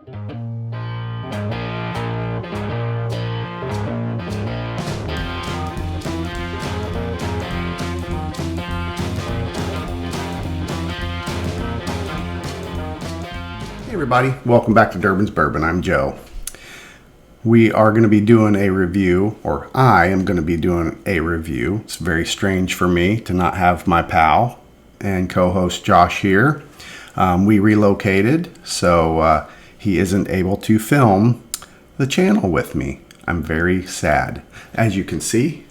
Hey everybody, welcome back to Durbin's Bourbon. I'm Joe. We are going to be doing a review, or I am going to be doing a review. It's very strange for me to not have my pal and co-host Josh here. We relocated, so he isn't able to film the channel with me. I'm very sad. As you can see,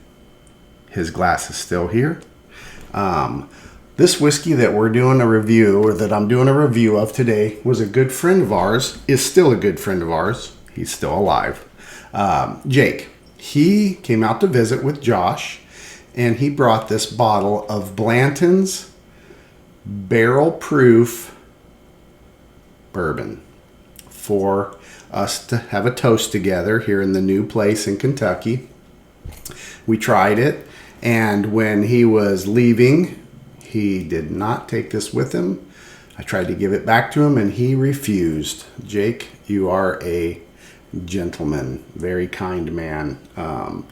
his glass is still here. This whiskey that we're doing a review, or that I'm doing a review of today, was a good friend of ours, is still a good friend of ours. He's still alive. Jake. He came out to visit with Josh, and he brought this bottle of Blanton's barrel proof bourbon for us to have a toast together here in the new place in Kentucky. We tried it, and when he was leaving, he did not take this with him. I tried to give it back to him and he refused. Jake, you are a gentleman, very kind man,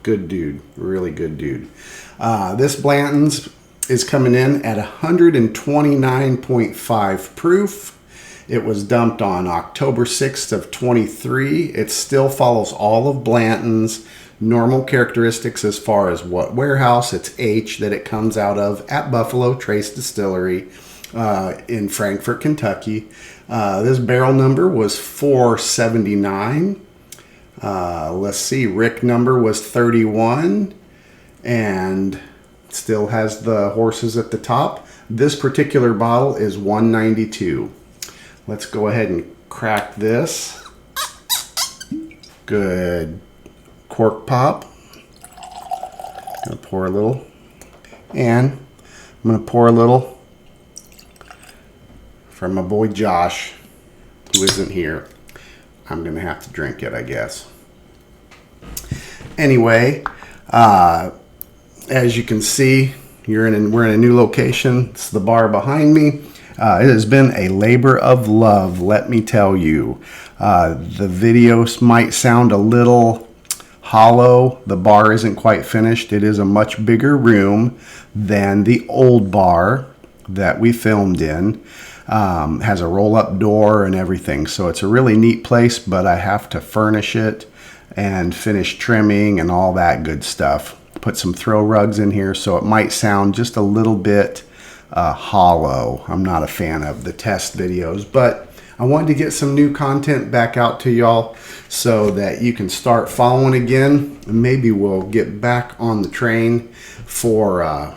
good dude, really good dude. This Blanton's is coming in at 129.5 proof. It was dumped on October 6th of 23. It still follows all of Blanton's normal characteristics as far as what warehouse, its H that it comes out of at Buffalo Trace Distillery in Frankfort, Kentucky. This barrel number was 479. Let's see, Rick number was 31, and still has the horses at the top. This particular bottle is 192. Let's go ahead and crack this. Good cork pop. Gonna pour a little, and I'm gonna pour a little from my boy Josh, who isn't here. I'm gonna have to drink it, I guess. Anyway, as you can see, we're in a new location. It's the bar behind me. It has been a labor of love, let me tell you. The videos might sound a little hollow. The bar isn't quite finished. It is a much bigger room than the old bar that we filmed in. Has a roll-up door and everything, so it's a really neat place, but I have to furnish it and finish trimming and all that good stuff. Put some throw rugs in here, so it might sound just a little bit hollow. I'm not a fan of the test videos, but I wanted to get some new content back out to y'all so that you can start following again. Maybe we'll get back on the train for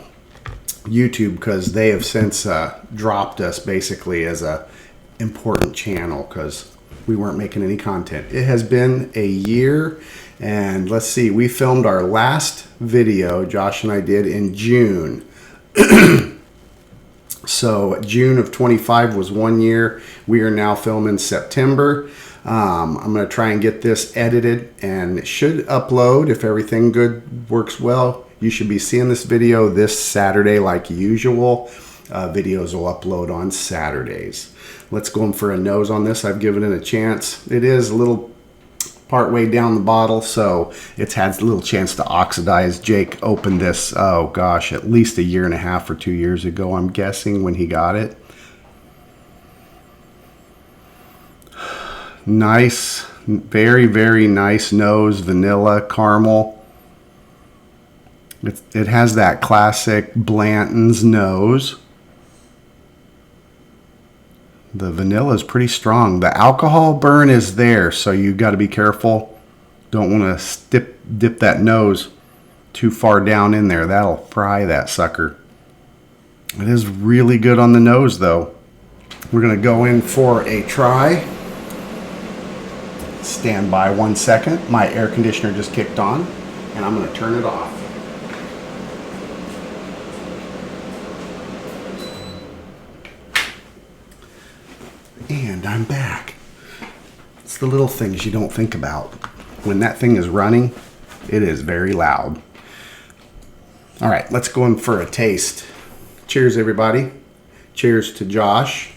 YouTube, because they have since dropped us basically as a important channel because we weren't making any content. It has been a year, and let's see, we filmed our last video, Josh and I did, in June. So June of 25 was 1 year. We are now filming September. I'm going to try and get this edited, and it should upload if everything good works well. You should be seeing this video this Saturday like usual. Videos will upload on Saturdays. Let's go in for a nose on this. I've given it a chance. It is a little part way down the bottle, so it's had a little chance to oxidize. Jake opened this, oh gosh, at least a year and a half or 2 years ago, I'm guessing, when he got it. Nice, very, very nice nose, vanilla, caramel. It has that classic Blanton's nose. The vanilla is pretty strong. The alcohol burn is there, so you've got to be careful. Don't want to dip that nose too far down in there. That'll fry that sucker. It is really good on the nose, though. We're going to go in for a try. Stand by 1 second. My air conditioner just kicked on, and I'm going to turn it off. And I'm back. It's the little things you don't think about. When that thing is running, it is very loud. All right, let's go in for a taste. Cheers, everybody. Cheers to Josh.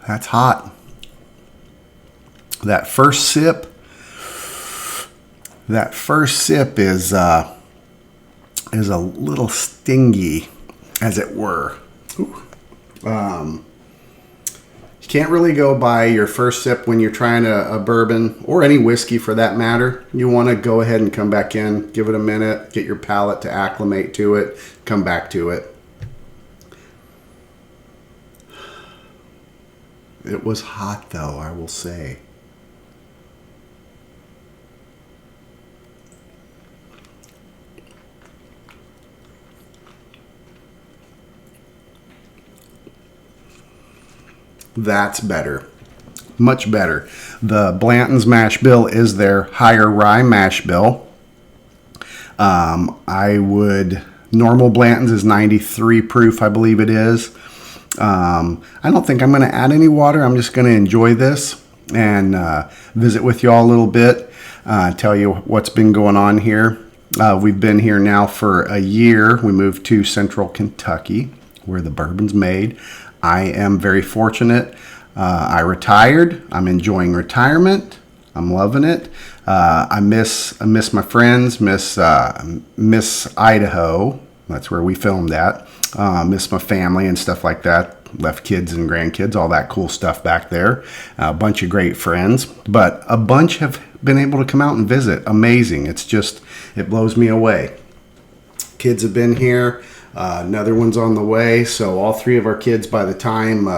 That's hot. That first sip is a little stingy, as it were. Ooh. You can't really go by your first sip when you're trying a bourbon, or any whiskey for that matter. You want to go ahead and come back in, give it a minute, get your palate to acclimate to it, come back to it. It was hot though, I will say. That's better. Much better. The Blanton's mash bill is their higher rye mash bill. Normal Blanton's is 93 proof, I believe it is. I don't think I'm going to add any water. I'm just going to enjoy this and visit with you all a little bit, tell you what's been going on here. We've been here now for a year. We moved to Central Kentucky, where the bourbon's made. I am very fortunate. I retired. I'm enjoying retirement. I'm loving it. I miss my friends. Miss Idaho. That's where we filmed at. Miss my family and stuff like that. Left kids and grandkids, all that cool stuff back there. A bunch of great friends, but a bunch have been able to come out and visit. Amazing. It blows me away. Kids have been here. Another one's on the way. So all three of our kids, by the time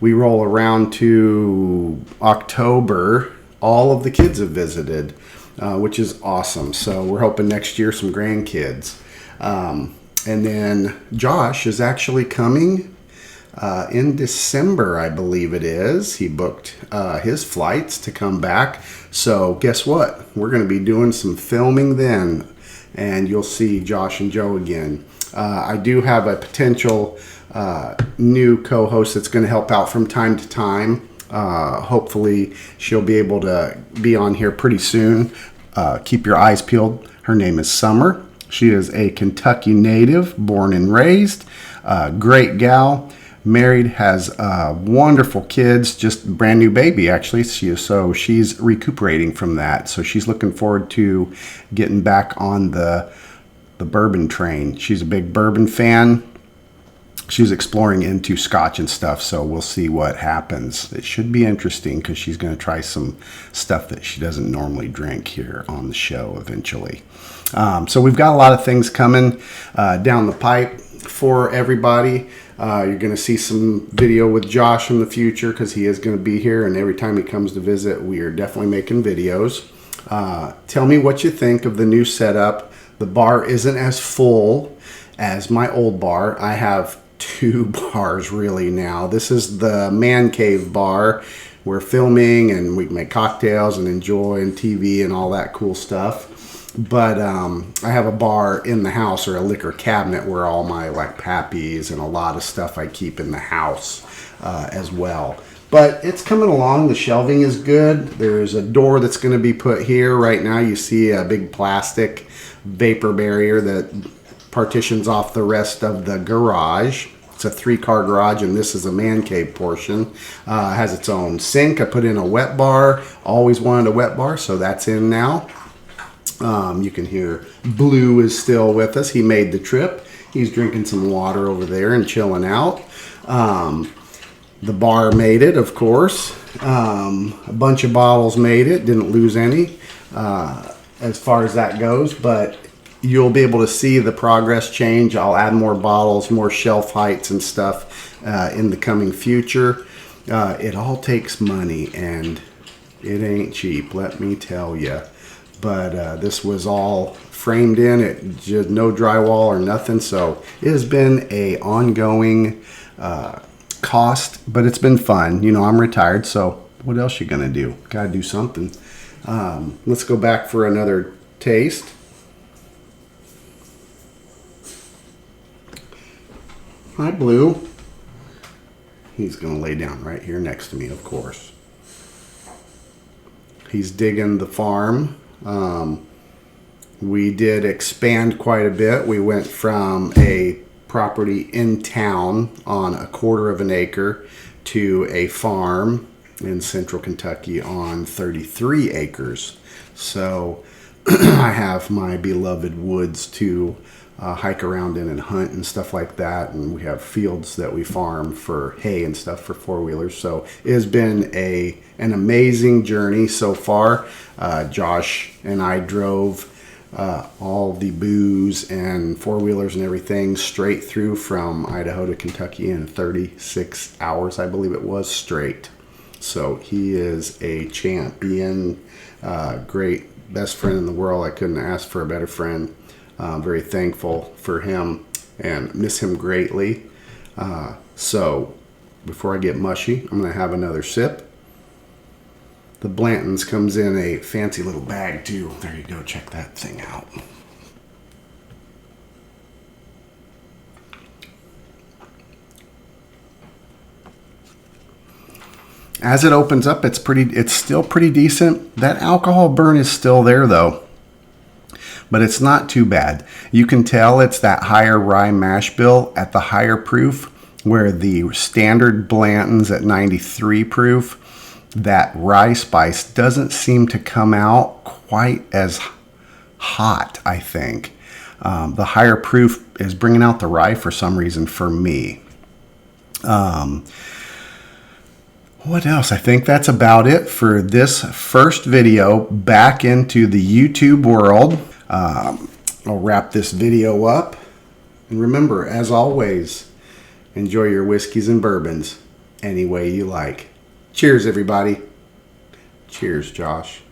we roll around to October, all of the kids have visited, which is awesome. So we're hoping next year some grandkids. And then Josh is actually coming in December, I believe it is. He booked his flights to come back. So guess what? We're going to be doing some filming then, and you'll see Josh and Joe again. I do have a potential new co-host that's going to help out from time to time. Hopefully she'll be able to be on here pretty soon. Keep your eyes peeled. Her name is Summer. She is a Kentucky native, born and raised. Great gal. Married, has wonderful kids, just brand new baby actually. So she's recuperating from that. So she's looking forward to getting back on the bourbon train. She's a big bourbon fan. She's exploring into scotch and stuff, so we'll see what happens. It should be interesting because she's going to try some stuff that she doesn't normally drink here on the show eventually. So we've got a lot of things coming down the pipe for everybody. You're going to see some video with Josh in the future because he is going to be here, and every time he comes to visit, we are definitely making videos. Tell me what you think of the new setup. The bar isn't as full as my old bar. I have two bars really now. This is the man cave bar. We're filming and we can make cocktails and enjoy and TV and all that cool stuff. But I have a bar in the house, or a liquor cabinet, where all my like pappies and a lot of stuff I keep in the house as well. But it's coming along. The shelving is good. There's a door that's going to be put here. Right now you see a big plastic vapor barrier that partitions off the rest of the garage. It's a 3-car garage, and this is a man cave portion. Has its own sink. I put in a wet bar. Always wanted a wet bar, so that's in now. You can hear Blue is still with us. He made the trip. He's drinking some water over there and chilling out. The bar made it, of course. A bunch of bottles made it. Didn't lose any as far as that goes, but you'll be able to see the progress change. I'll add more bottles, more shelf heights and stuff in the coming future. It all takes money, and it ain't cheap, let me tell you. But this was all framed in. It just no drywall or nothing, so it has been a ongoing cost, but it's been fun. You know, I'm retired, so what else you gonna do? Gotta do something. Let's go back for another taste. Hi, Blue. He's gonna lay down right here next to me, of course. He's digging the farm. We did expand quite a bit. We went from a property in town on 1/4 of an acre to a farm in central Kentucky on 33 acres. So I have my beloved woods to hike around in and hunt and stuff like that. And we have fields that we farm for hay and stuff for four-wheelers. So it has been an amazing journey so far. Josh and I drove all the booze and four-wheelers and everything straight through from Idaho to Kentucky in 36 hours, I believe it was, straight. So he is a champion, great best friend in the world. I couldn't ask for a better friend. Very thankful for him and miss him greatly. So before I get mushy, I'm going to have another sip. The Blanton's comes in a fancy little bag too. There you go, check that thing out. As it opens up, it's still pretty decent. That alcohol burn is still there though, but it's not too bad. You can tell it's that higher rye mash bill at the higher proof, where the standard Blanton's at 93 proof. That rye spice doesn't seem to come out quite as hot, I think. The higher proof is bringing out the rye for some reason for me. What else? I think that's about it for this first video back into the YouTube world. I'll wrap this video up. And remember, as always, enjoy your whiskeys and bourbons any way you like. Cheers, everybody. Cheers, Josh.